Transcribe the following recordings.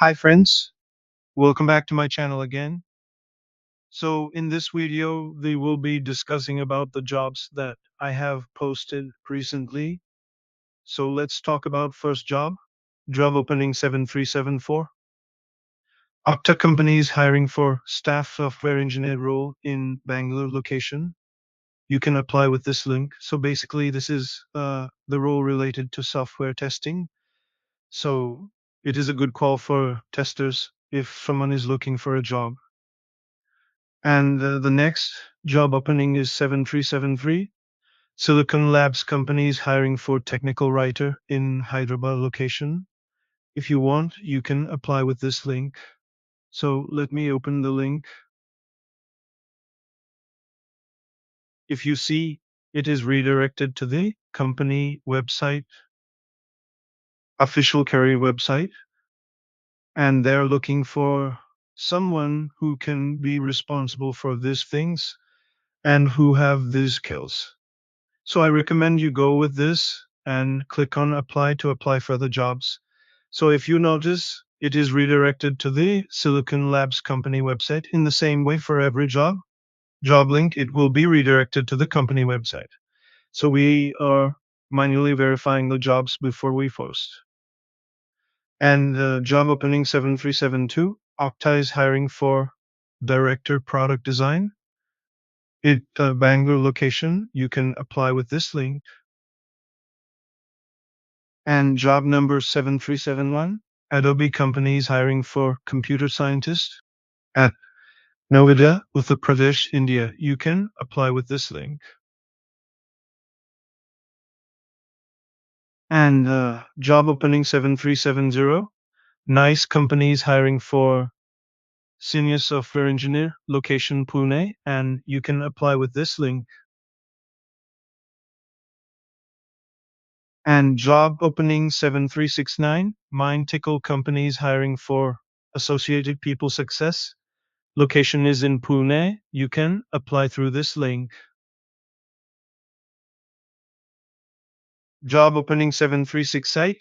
Hi friends, welcome back to my channel again. So in this video, we will be discussing about the jobs that I have posted recently. So let's talk about first job opening 7374. Okta companies hiring for staff software engineer role in Bangalore location. You can apply with this link. So basically this is the role related to software testing. So it is a good call for testers if someone is looking for a job. And the next job opening is 7373. Silicon Labs company is hiring for technical writer in Hyderabad location. If you want, you can apply with this link. So let me open the link. If you see, it is redirected to the company website, official Career website, and they're looking for someone who can be responsible for these things and who have these skills. So I recommend you go with this and click on apply to apply for the jobs. So if you notice, it is redirected to the Silicon Labs company website in the same way for every job link, it will be redirected to the company website. So we are manually verifying the jobs before we post. And job opening 7372, Okta is hiring for director product design. It Bangalore location. You can apply with this link. And job number 7371, Adobe company is hiring for computer scientist at Noida, Uttar Pradesh, India. You can apply with this link. And job opening 7370, Nice company is hiring for senior software engineer, location Pune, and you can apply with this link. And job opening 7369, Mind Tickle company is hiring for associated people success. Location is in Pune. You can apply through this link. Job opening 7368.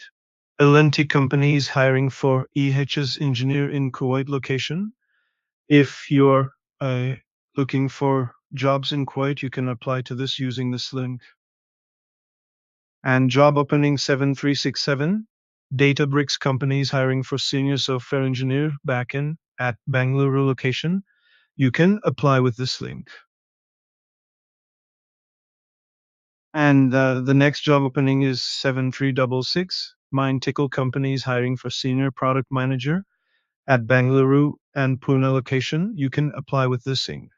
L&T company is hiring for EHS engineer in Kuwait location. If you're uh, looking for jobs in Kuwait, you can apply to this using this link. And job opening 7367. Databricks company is hiring for senior software engineer backend at Bangalore location. You can apply with this link. And the next job opening is 7366. Mind Tickle company is hiring for senior product manager at Bangalore and Pune location. You can apply with this thing.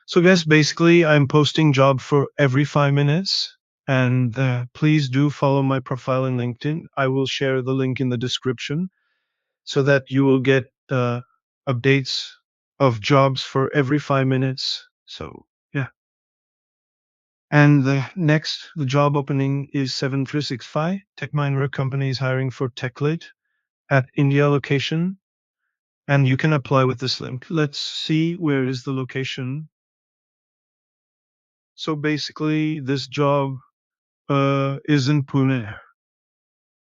So guys, basically I'm posting job for every 5 minutes. And please do follow my profile in LinkedIn. I will share the link in the description so that you will get updates of jobs for every 5 minutes. So yeah. And the job opening is 7365. Tech Mahindra company is hiring for tech lead at India location. And you can apply with this link. Let's see where is the location. So basically, this job is in Pune.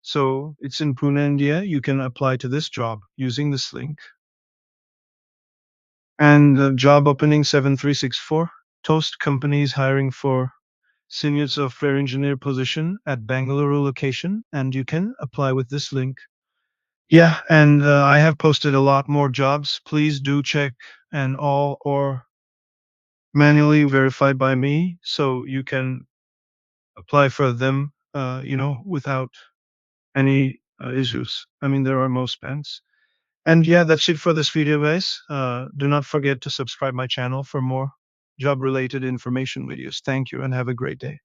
So it's in Pune, India. You can apply to this job using this link. And job opening 7364. Toast company is hiring for senior software engineer position at Bangalore location, and you can apply with this link. Yeah, and I have posted a lot more jobs. Please do check and all or manually verified by me so you can apply for them, without any issues. I mean, there are most banks. And yeah, that's it for this video, guys. Do not forget to subscribe my channel for more job related information videos. Thank you and have a great day.